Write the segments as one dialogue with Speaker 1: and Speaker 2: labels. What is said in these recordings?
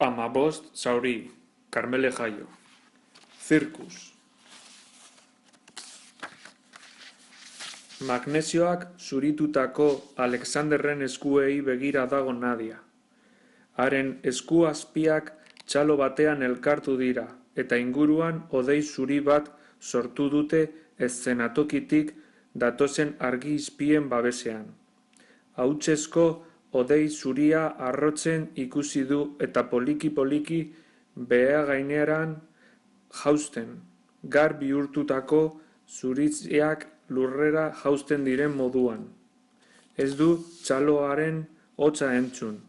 Speaker 1: Hamabost zauri, Karmele Jaio. Zirkus. Magnesioak zuritutako Alexanderren eskuei begira dago Nadia. Haren esku azpiak txalo batean elkartu dira, eta inguruan hodei zuri bat sortu dute eszenatokitik datozen argi izpien babesean. Hautsesko hodei zuria arrotzen ikusi du eta poliki-poliki beha gaineran jausten, gar bihurtutako zuritziak lurrera jausten diren moduan. Ez du txaloaren hotsa entzun,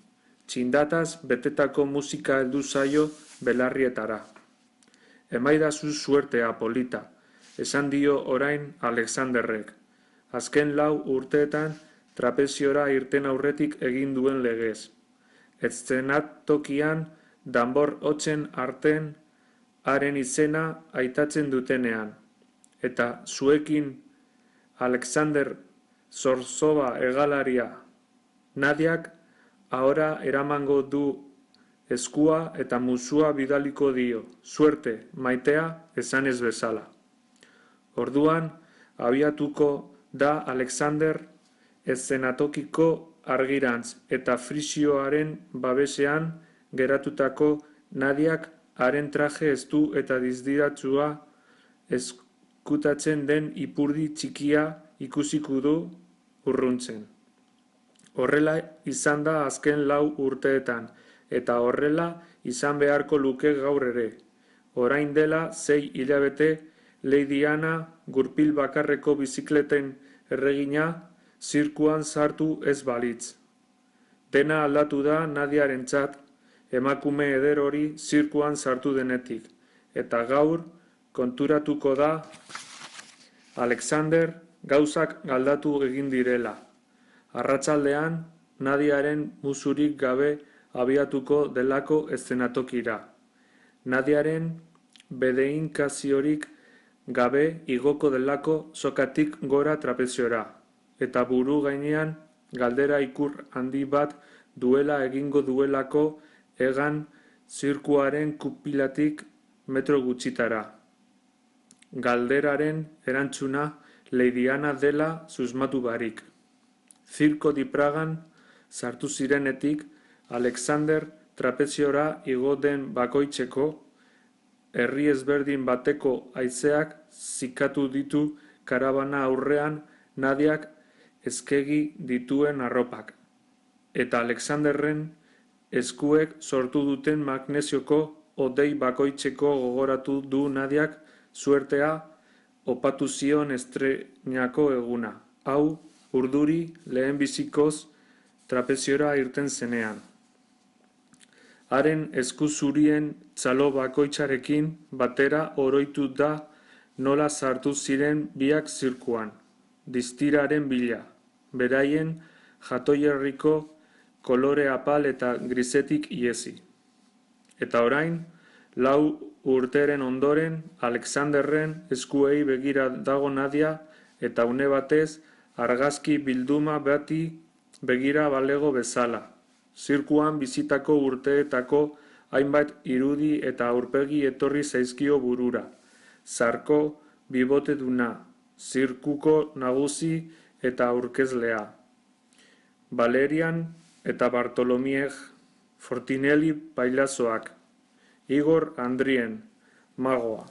Speaker 1: txindataz betetako musika heldu zaio belarrietara. Emaidazu suertea, polita, esan dio orain Alexanderrek. Azken 4 urteetan trapeziora irten aurretik egin duen legez. Eszenatokian danbor hotzen arten haren izena aitatzen dutenean. Eta zuekin Alexander Zorzoba hegalaria Nadiak ahora eramango du eskua eta musua bidaliko dio, suerte, maitea, esanez bezala. Orduan, abiatuko da Alexander eszenatokiko argirantz eta frisioaren babesean geratutako Nadiak haren traje estu eta dizdiratsua eskutatzen den ipurdi txikia ikusiko du urruntzen. Horrela izan da azken 4 urteetan, eta horrela izan beharko luke gaur ere. Orain dela 6 hilabete Lady Anna gurpil bakarreko bizikleten erregina zirkuan sartu ez balitz. Dena aldatu da Nadiarentzat, emakume eder hori zirkuan sartu denetik, eta gaur konturatuko da Alexander gauzak galdatu egin direla. Arratsaldean Nadiaren musurik gabe abiatuko delako eszenatokira. Nadiaren bedeinkaziorik gabe igoko delako sokatik gora trapeziora, eta buru gainean galdera ikur handi bat duela egingo duelako hegan zirkuaren kupilatik metro gutxitara. Galderaren erantzuna Lady Anna dela susmatu barik. Zirko di Pragan sartu zirenetik Alexander trapeziora igo den bakoitzeko herri ezberdin bateko haizeak zikatu ditu karabana aurrean Nadiak eskegi dituen arropak. Eta Alexanderren eskuek sortu duten magnesioko hodei bakoitzeko gogoratu du Nadiak suertea opatu zion estreinako eguna. Hau, urduri lehenbizikoz trapeziora irten zenean. Haren esku zurien txalo bakoitzarekin batera oroitu da nola sartu ziren biak zirkuan, distiraren bila, beraien jatoierriko kolore apal eta grisetik iesi. Eta orain, 4 urteren ondoren, Alexanderren eskuei begira dago Nadia eta une batez argazki bilduma bati begira balego bezala. Zirkuan bizitako urteetako hainbat irudi eta aurpegi etorri zaizkio burura. Zarko biboteduna, zirkuko nagusi eta aurkezlea. Valerian eta Bartolomiej, Fortinelli pailazoak, Igor Andrien, magoa,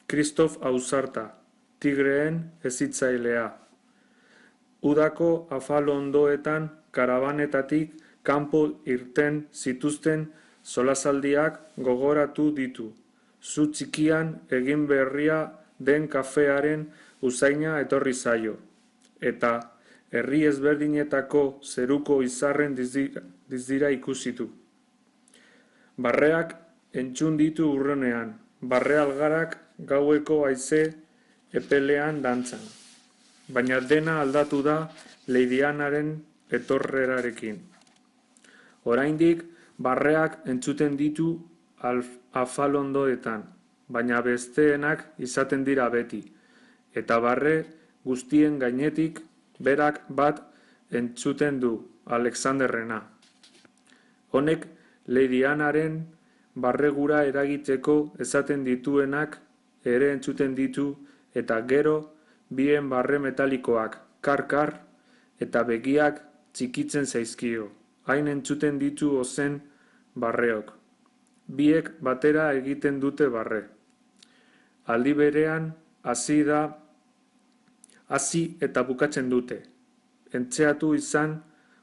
Speaker 1: Kristof Ausarta, tigreen hezitzailea. Udako afalondoetan karabanetatik kanpo irten zituzten solasaldiak gogoratu ditu. Zu txikian egin berria den kafearen usaina etorri zaio. Eta herri ezberdinetako zeruko izarren dizdira ikusitu. Barreak entzun ditu urrunean, barre algarak gaueko haize epelean dantzan. Baina dena aldatu da Lady Annaren etorrerarekin. Oraindik barreak entzuten ditu afalondoetan, baina besteenak izaten dira beti, eta barre guztien gainetik berak bat entzuten du, Alexanderrena. Honek Lady Annaren barregura eragiteko esaten dituenak ere entzuten ditu, eta gero bien barre metalikoak, kar-kar, eta begiak txikitzen zaizkio, hain entzuten ditu ozen barreok. Biek batera egiten dute barre. Aldi berean hasi eta bukatzen dute. Entxeatu izan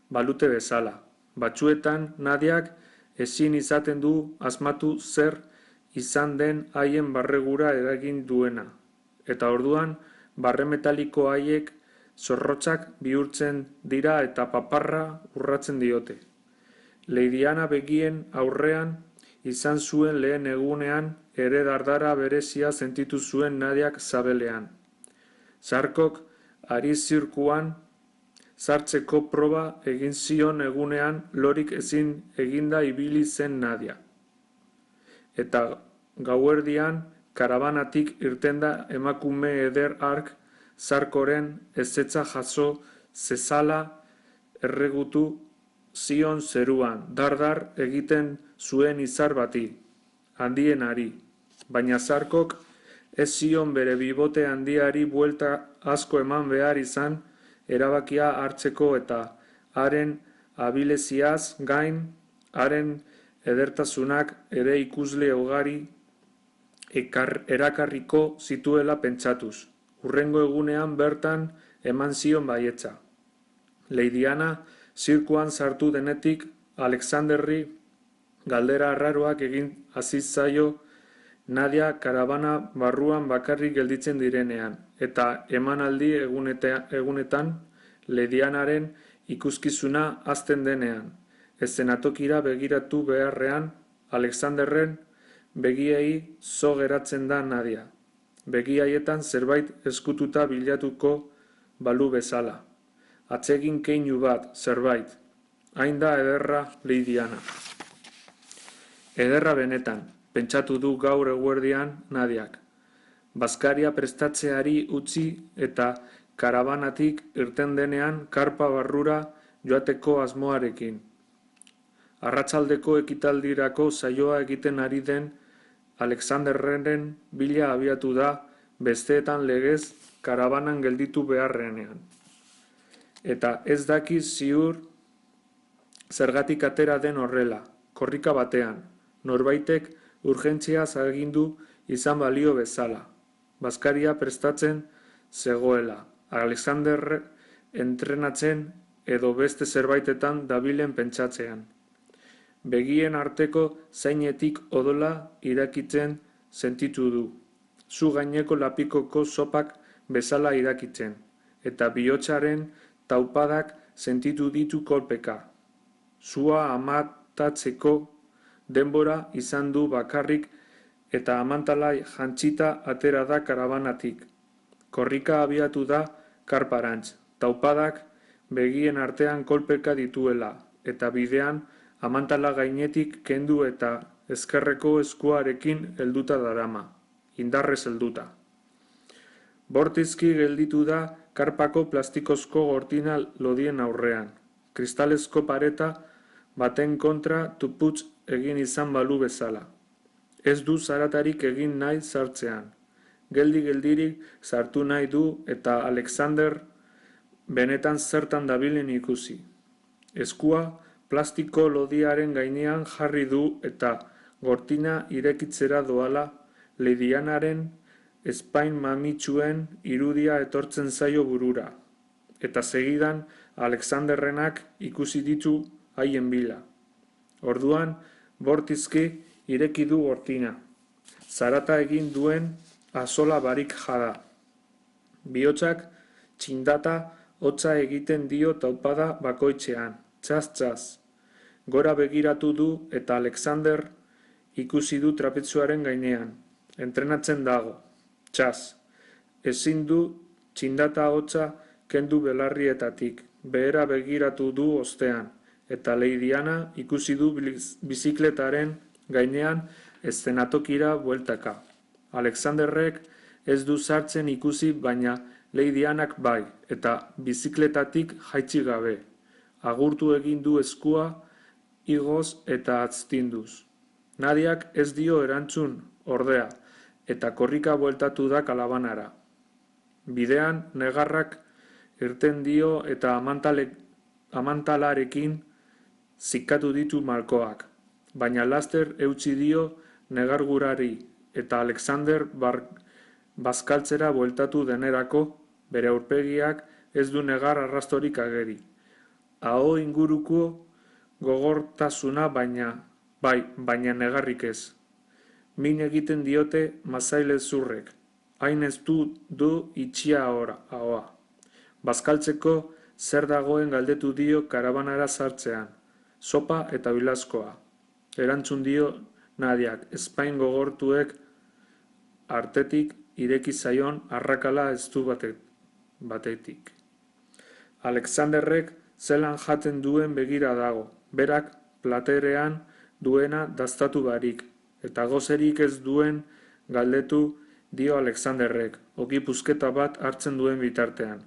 Speaker 1: balute bezala. Batzuetan Nadiak ezin izaten du asmatu zer izan den haien barregura eragin duena. Eta orduan barre metaliko haiek zorrotzak bihurtzen dira eta paparra urratzen diote. Leidiana begien aurrean izan zuen lehen egunean ere dardara berezia sentitu zuen Nadiak sabelean. Zarkok ari zirkuan sartzeko proba egin zion egunean lorik ezin eginda ibili zen Nadia. Eta gauerdian karabanatik irtenda emakume eder hark Zarkoren ezetza jaso zezala erregutu zion zeruan, dardar egiten zuen izar bati, handienari, baina Zarkok ez zion bere bibote handiari buelta asko eman behar izan erabakia hartzeko eta haren abileziaz gain, haren edertasunak ere ikusle ugari erakarriko zituela pentsatuz. Hurrengo egunean bertan eman zion baietza. Leidiana zirkuan sartu denetik Alexanderri galdera arraroak egin hasi zaio Nadia karabana barruan bakarrik gelditzen direnean, eta emanaldi egunetan Leidianaren ikuskizuna hasten denean. Eszenatokira begiratu beharrean Alexanderren begiei zo geratzen da Nadia. Begi haietan zerbait eskututa bilatuko balu bezala. Atsegin keinu bat, zerbait. Hain da ederra Leidiana. Ederra benetan, pentsatu du gaur eguerdian Nadiak. Bazkaria prestatzeari utzi eta karabanatik irten denean karpa barrura joateko asmoarekin. Arratsaldeko ekitaldirako saioa egiten ari den Alexanderren bila abiatu da besteetan legez karabanan gelditu beharrenean. Eta ez daki ziur zergatik atera den horrela, korrika batean, norbaitek urgentziaz agindu izan balio bezala. Bazkaria prestatzen zegoela, Alexander entrenatzen edo beste zerbaitetan dabilen pentsatzean. Begien arteko zainetik odola irakitzen sentitu du, zu gaineko lapikoko sopak bezala irakitzen, eta bihotzaren taupadak sentitu ditu kolpeka. Zua amatatzeko denbora izan du bakarrik eta amantala jantzita atera da karabanatik. Korrika abiatu da karparantz, taupadak begien artean kolpeka dituela, eta bidean amantala gainetik kendu eta ezkerreko eskuarekin helduta darama, indarrez helduta. Bortizki gelditu da karpako plastikozko gortina lodien aurrean. Kristalezko pareta baten kontra tuputz egin izan balu bezala. Ez du zaratarik egin nahi sartzean. Geldi-geldirik sartu nahi du eta Alexander benetan zertan dabilen ikusi. Eskua plastiko lodiaren gainean jarri du eta gortina irekitzera doala Leidianaren ezpain mamitsuen irudia etortzen zaio burura. Eta segidan Alexanderrenak ikusi ditu haien bila. Orduan, bortizki ireki du gortina. Zarata egin duen azola barik jada. Bihotzak txindata hotza egiten dio taupada bakoitzean. Txaz-txaz. Gora begiratu du eta Alexander ikusi du trapetzuaren gainean. Entrenatzen dago. Txaz. Ezin du txindata hotza kendu belarrietatik. Behera begiratu du ostean. Eta Leidiana ikusi du bizikletaren gainean eszenatokira bueltaka. Alexanderrek ez du sartzen ikusi baina Leidianak bai, eta bizikletatik jaitsi gabe. Agurtu egin du eskua igoz eta atztinduz. Nadiak ez dio erantzun, ordea, eta korrika bueltatu da kalabanara. Bidean negarrak irten dio eta amantalarekin zikatu ditu malkoak, baina laster eutsi dio negargurari eta Alexander bazkaltzera bueltatu denerako bere aurpegiak ez du negar arrastorik ageri. Aho inguruko gogortasuna baina negarrik ez. Min egiten diote mazailezurrek, hain ez du itxia ahoa. Bazkaltzeko zer dagoen galdetu dio karabanara sartzean, sopa eta bilazkoa. Erantzun dio Nadiak, ezpain gogortuek artetik ireki zaion arrakala estu batetik. Alexanderrek zelan jaten duen begira dago, berak platerean duena dastatu barik, eta gozerik ez duen galdetu dio Alexanderrek, ogi pusketa bat hartzen duen bitartean.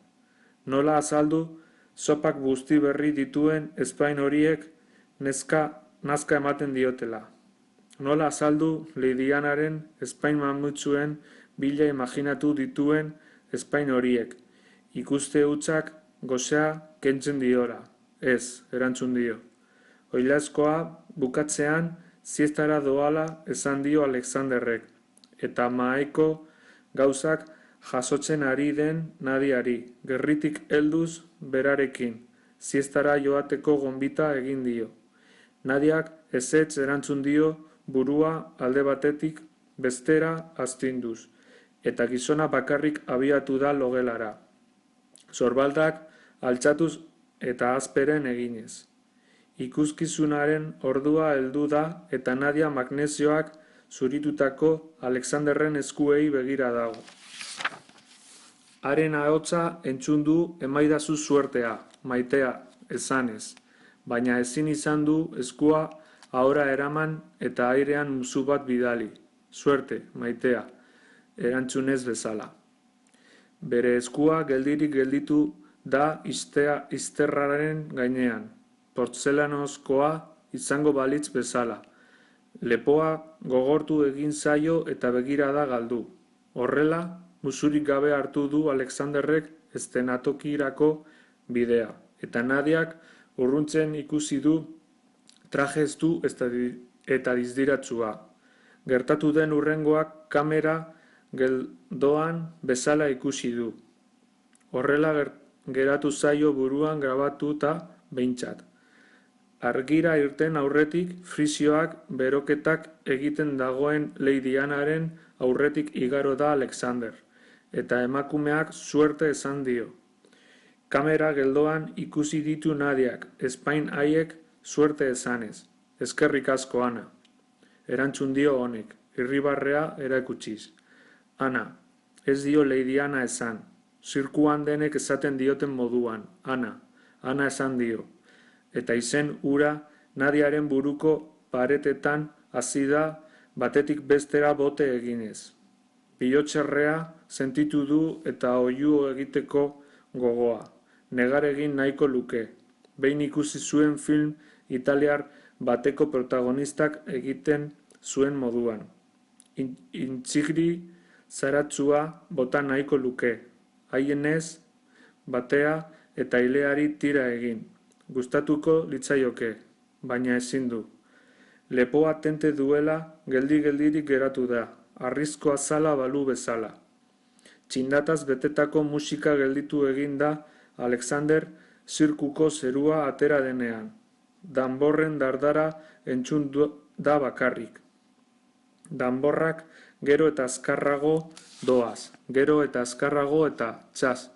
Speaker 1: Nola azaldu, sopak busti berri dituen ezpain horiek nazka ematen diotela. Nola azaldu Lidianaren ezpain mamutsuen bila imaginatu dituen ezpain horiek. Ikuste hutsak gozea kentzen diora. Ez, erantzun dio. Oilazkoa bukatzean siestara doala esan dio Alexanderrek, eta mahaiko gauzak jasotzen ari den Nadiari, gerritik helduz berarekin, siestara joateko gonbita egin dio. Nadiak ezetz erantzun dio burua alde batetik bestera astinduz, eta gizona bakarrik abiatu da logelara. Sorbaldak altxatuz eta azperen eginez. Ikuskizunaren ordua heldu da eta Nadia magnesioak zuritutako Alexanderren eskuei begira dago. Haren ahotsa entzun du emaidazu suertea, maitea, esanez, baina ezin izan du eskua ahora eraman eta airean musu bat bidali. Suerte, maitea, erantzunez bezala. Bere eskua geldirik gelditu da izterraren gainean, portzelanozkoa izango balitz bezala. Lepoa gogortu egin zaio eta begirada galdu. Horrela, musurik gabe hartu du Alexanderrek estenatokirako bidea, eta Nadiak urruntzen ikusi du traje estu eta dizdiratsua. Gertatu den hurrengoak kamera geldoan bezala ikusi du. Horrela geratu zaio buruan grabatuta behintzat. Argira irten aurretik frisioak beroketak egiten dagoen Lady Annaren aurretik igaro da Alexander, eta emakumeak suerte esan dio. Kamera geldoan ikusi ditu Nadiak, ezpain haiek suerte esanez. Eskerrik asko, Ana. Erantzun dio honek, irribarrea erakutsiz. Ana, ez dio Lady Anna esan. Zirkuan denek esaten dioten moduan, Ana esan dio. Eta izen ura Nadiaren buruko paretetan hasi da batetik bestera bote eginez. Bihotxerrea sentitu du eta oihu egiteko gogoa. Negar egin nahiko luke. Behin ikusi zuen film italiar bateko protagonistak egiten zuen moduan. Intxigri zaratzua bota nahiko luke. Haienez, batea eta ileari tira egin. Gustatuko litzaioke, baina ezin du. Lepoa tente duela geldirik geratu da, arrizko azala balu bezala. Txindataz betetako musika gelditu egin da Alexander zirkuko zerua atera denean. Danborren dardara entzun da bakarrik. Danborrak gero eta azkarrago doaz, gero eta azkarrago eta txaz.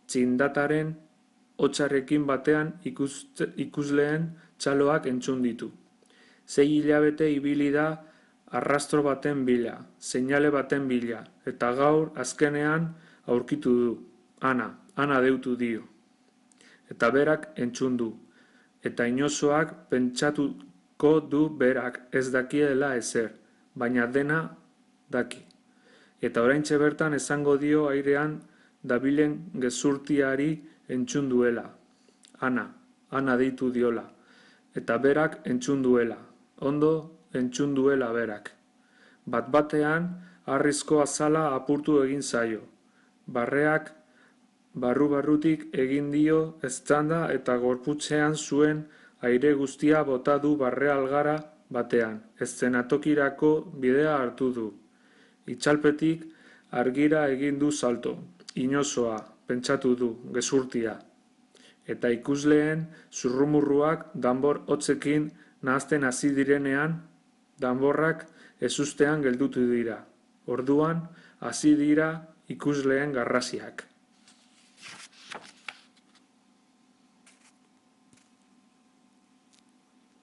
Speaker 1: Txindataren hotsarekin batean ikusleen txaloak entzun ditu. 6 hilabete ibili da arrastro baten bila, seinale baten bila, eta gaur azkenean aurkitu du. Ana deutu dio. Eta berak entzun du. Eta inozoak pentsatuko du berak ez dakiela ezer, baina dena daki. Eta oraintxe bertan esango dio airean dabilen gezurtiari entzun duela. Ana deitu diola. Eta berak entzun duela. Ondo entzun duela berak. Bat-batean, harrizko azala apurtu egin zaio. Barreak barru-barrutik egin dio eztanda eta gorputzean zuen aire guztia bota du barre algara batean. Eszenatokirako bidea hartu du. Itzalpetik argira egin du salto. Inozoa, pentsatu du, gezurtia. Eta ikusleen zurrumurruak danbor hotzekin nahazten hasi direnean, danborrak ezustean gelditu dira. Orduan, hasi dira ikusleen garrasiak.